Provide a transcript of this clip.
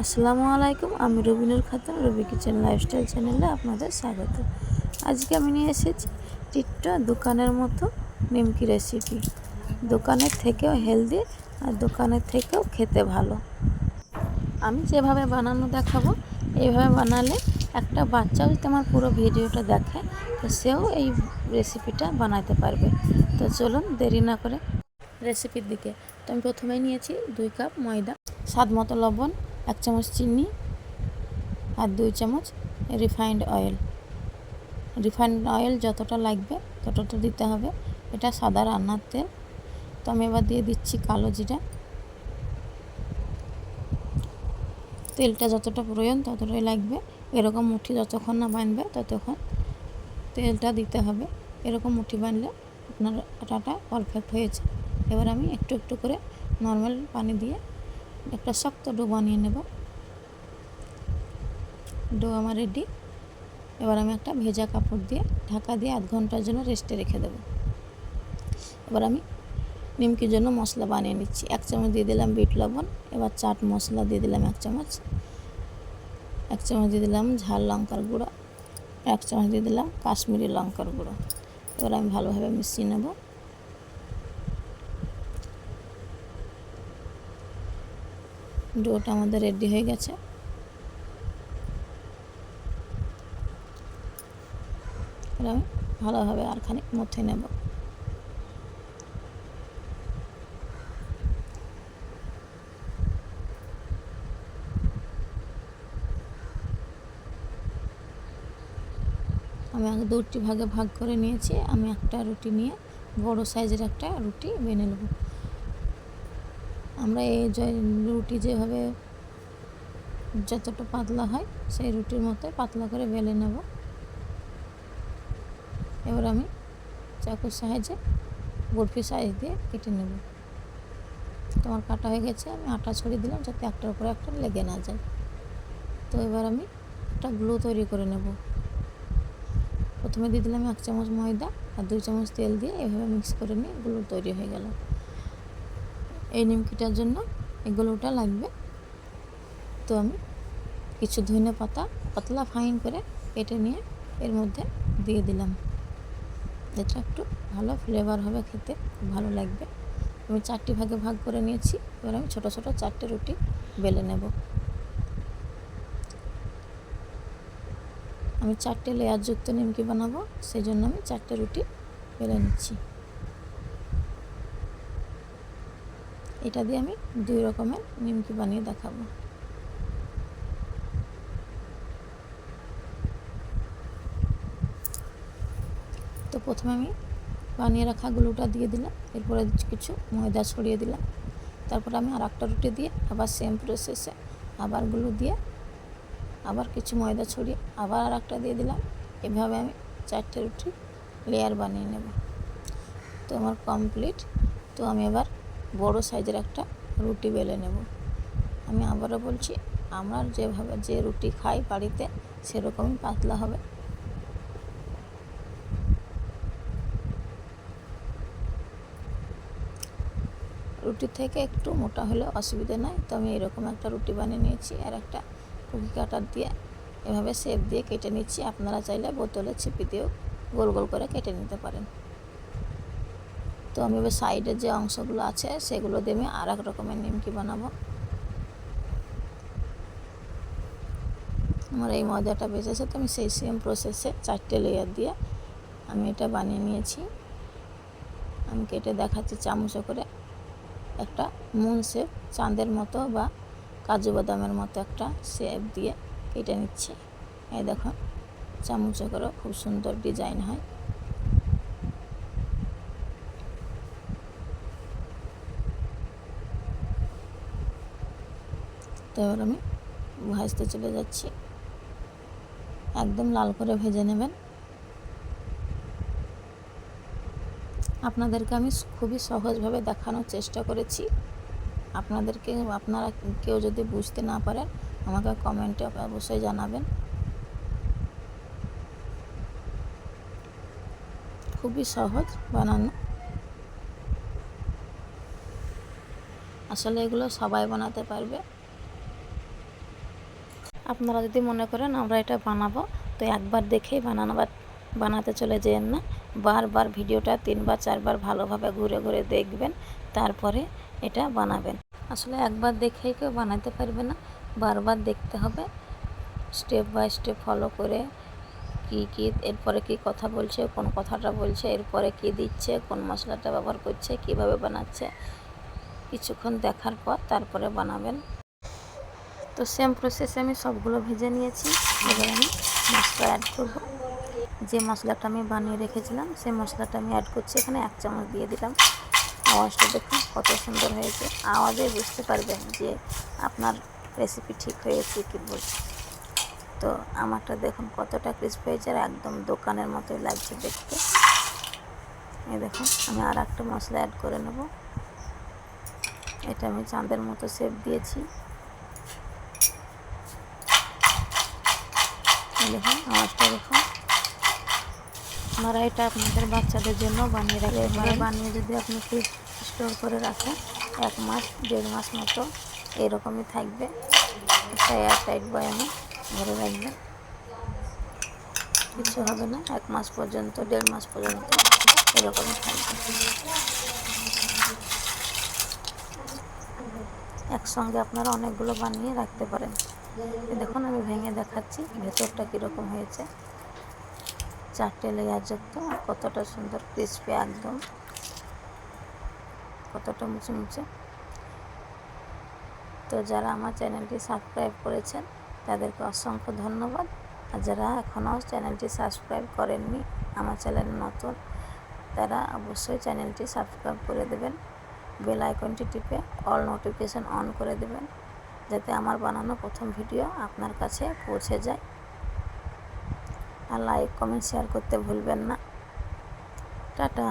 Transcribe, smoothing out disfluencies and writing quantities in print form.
আসসালামু আলাইকুম। আমি রবিনুর খাতুন, রবি কিচেন লাইফস্টাইল চ্যানেলে আপনাদের স্বাগত। আজকে আমি নিয়ে এসেছি টিট্টো দোকানের মতো নিমকি রেসিপি। দোকানের থেকেও হেলদি আর দোকানের থেকেও খেতে ভালো। আমি যেভাবে বানানো দেখাবো এইভাবে বানালে একটা বাচ্চাও যদি আমার পুরো ভিডিওটা দেখে তো সেও এই রেসিপিটা বানাতে পারবে। তো চলুন দেরি না করে রেসিপির দিকে। তো আমি প্রথমেই নিয়েছি 2 কাপ ময়দা, স্বাদ মতো লবণ, 1 চামচ চিনি আর 2 চামচ রিফাইন্ড অয়েল। রিফাইন্ড অয়েল যতটা লাগবে ততটা দিতে হবে, এটা সাদা রান্নার তেল। তো আমি এবার দিয়ে দিচ্ছি কালো জিরা। তেলটা যতটা প্রয়োজন ততটাই লাগবে। এরকম মুঠি যতক্ষণ না বানবে ততক্ষণ তেলটা দিতে হবে। এরকম মুঠি বানলে আপনার আটাটা পারফেক্ট হয়েছে। এবার আমি একটু একটু করে নর্মাল পানি দিয়ে একটা শক্ত ডো বানিয়ে নেব। ডো আমার রেডি। এবার আমি একটা ভেজা কাপড় দিয়ে ঢাকা দিয়ে 1 ঘন্টার জন্য রেস্টে রেখে দেব। এবার আমি নিমকির জন্য মশলা বানিয়ে নিচ্ছি। 1 চামচ দিয়ে দিলাম বিট লবণ। এবার চাট মশলা দিয়ে দিলাম 1 চামচ। 1 চামচ দিয়ে দিলাম ঝাল লঙ্কার গুঁড়ো। 1 চামচ দিয়ে দিলাম কাশ্মীরি লঙ্কার গুঁড়ো। এবার আমি ভালোভাবে মিশিয়ে নেব। ডোটা আমাদের রেডি হয়ে গেছে। এবার আমি ভালোভাবে আর খানিক মথে নেব। আমি আগে 2টি ভাগে ভাগ করে নিয়েছি। আমি একটা রুটি নিয়ে বড় সাইজের একটা রুটি বেলে নেব। আমরা এই রুটি যেভাবে যতটা পাতলা হয় সেই রুটির মতোই পাতলা করে বেলে নেব। এবার আমি চাকুর সাহায্যে বরফি সাইজ দিয়ে কেটে নেব। তোমার কাটা হয়ে গেছে। আমি আটা ছড়িয়ে দিলাম যাতে একটার উপরে একটা লেগে না যায়। তো এবার আমি একটা গ্লু তৈরি করে নেব। প্রথমে দিয়ে দিলাম 1 চামচ ময়দা আর 2 চামচ তেল দিয়ে এভাবে মিক্স করে নিয়ে গ্লু তৈরি হয়ে গেল। এই নিমকিটার জন্য এই গ্লুটা লাগবে। তো আমি কিছু ধনে পাতা পাতলা ফাইন করে কেটে নিয়ে এর মধ্যে দিয়ে দিলাম। এটা একটু ভালো ফ্লেভার হবে, খেতে খুব ভালো লাগবে। আমি 4টি ভাগে ভাগ করে নিয়েছি। এবার আমি ছোটো ছোটো 4টে রুটি বেলে নেব। আমি 4টে লেয়ারযুক্ত নিমকি বানাবো, সেই জন্য আমি 4টে রুটি বেলে নিচ্ছি। এটা দিয়ে আমি 2 রকমের নিমকি বানিয়ে দেখাবো। তো প্রথমে আমি বানিয়ে রাখা গ্লুটা দিয়ে দিলাম। এরপরে কিছু ময়দা ছড়িয়ে দিলাম। তারপর আমি আর একটা রুটি দিয়ে আবার সেম প্রসেসে আবার গ্লু দিয়ে আবার কিছু ময়দা ছড়িয়ে আবার আর একটা দিয়ে দিলাম। এভাবে আমি 4টে রুটি লেয়ার বানিয়ে নেব। তো আমার কমপ্লিট। তো আমি এবার বড় সাইজের একটা রুটি বেলে নেব। আমি আবারও বলছি, আমরা যেভাবে যে রুটি খাই বাড়িতে সেরকমই পাতলা হবে। রুটির থেকে একটু মোটা হলেও অসুবিধা নাই। তো আমি এরকম একটা রুটি বানিয়ে নিয়েছি আর একটা কুকি কাটার দিয়ে এভাবে শেপ দিয়ে কেটে নিচ্ছি। আপনারা চাইলে বোতলের ছিপি দিয়েও গোল গোল করে কেটে নিতে পারেন। তো আমি এবার সাইডের যে অংশগুলো আছে সেগুলো দিয়ে আমি আর এক রকমের নিমকি বানাবো। আমার এই ময়দাটা বেঁচেছে, তো আমি সেই সেম প্রসেসে 4টে লেয়ার দিয়ে আমি এটা বানিয়ে নিয়েছি। আমি কেটে দেখাচ্ছি চামচে করে। একটা মুন শেপ, চাঁদের মতো বা কাজু বাদামের মতো একটা শেপ দিয়ে কেটে নিচ্ছে। এই দেখুন চামচে করে খুব সুন্দর ডিজাইন হয়। তো এবার আমি ভাজতে চলে যাচ্ছি। একদম লাল করে ভেজে নেবেন। আপনাদেরকে আমি খুবই সহজভাবে দেখানোর চেষ্টা করেছি। আপনারা কেউ যদি বুঝতে না পারেন আমাকে কমেন্টে অবশ্যই জানাবেন। খুবই সহজ বানানো। আসলে এগুলো সবাই বানাতে পারবে। আপনারা যদি মনে করেন আমরা এটা বানাবো, তো একবার দেখেই বানাতে চলে যেয়েন না, বারবার ভিডিওটা 3বার 4বার ভালোভাবে ঘুরে ঘুরে দেখবেন, তারপরে এটা বানাবেন। আসলে একবার দেখেই কেউ বানাতে পারবে না, বারবার দেখতে হবে, স্টেপ বাই স্টেপ ফলো করে কী এরপরে কী কথা বলছে, কোন কথাটা বলছে, এরপরে কী দিচ্ছে, কোন মশলাটা ব্যবহার করছে, কিভাবে বানাচ্ছে, কিছুক্ষণ দেখার পর তারপরে বানাবেন। তো সেম প্রসেসে আমি সবগুলো ভেজে নিয়েছি। এবার আমি মশলা অ্যাড করব। যে মশলাটা আমি বানিয়ে রেখেছিলাম সেই মশলাটা আমি অ্যাড করছি, এখানে 1 চামচ দিয়ে দিলাম। আওয়াজটা দেখুন কত সুন্দর হয়েছে, আওয়াজে বুঝতে পারবেন যে আপনার রেসিপি ঠিক হয়েছে কি বলছে। তো আমারটা দেখুন কতটা ক্রিস্পি হয়েছে, আর একদম দোকানের মতোই লাগছে দেখতে। এই দেখুন আমি আর একটা মশলা অ্যাড করে নেব। এটা আমি চাঁদের মতো শেপ দিয়েছি। দেখুন আওয়াজটা দেখুন। আপনারা এটা আপনাদের বাচ্চাদের জন্য বানিয়ে রাখতে পারেন। বানিয়ে যদি আপনি ফ্রিজ স্টোর করে রাখেন 1 মাস 1.5 মাস মতো এরকমই থাকবে। একটা এয়ারটাইট বয়ামে ভরে রাখবেন, কিছু হবে না। 1 মাস পর্যন্ত 1.5 মাস পর্যন্ত এরকমই থাকবে। একসঙ্গে আপনারা অনেকগুলো বানিয়ে রাখতে পারেন। দেখুন আমি ভেঙে দেখাচ্ছি ভেতরটা কীরকম হয়েছে, 4টে লেয়ার যুক্ত, আর কতটা সুন্দর ক্রিস্পি, একদম কতটা মুচমুচে। তো যারা আমার চ্যানেলটি সাবস্ক্রাইব করেছেন তাদেরকে অসংখ্য ধন্যবাদ। আর যারা এখনও চ্যানেলটি সাবস্ক্রাইব করেননি, আমার চ্যানেল নতুন, তারা অবশ্যই চ্যানেলটি সাবস্ক্রাইব করে দেবেন, বেল আইকনটি টিপে অল নোটিফিকেশান অন করে দেবেন, যাতে আমার বানানো প্রথম ভিডিও আপনার কাছে পৌঁছে যায়। আর লাইক কমেন্ট শেয়ার করতে ভুলবেন না। টাটা।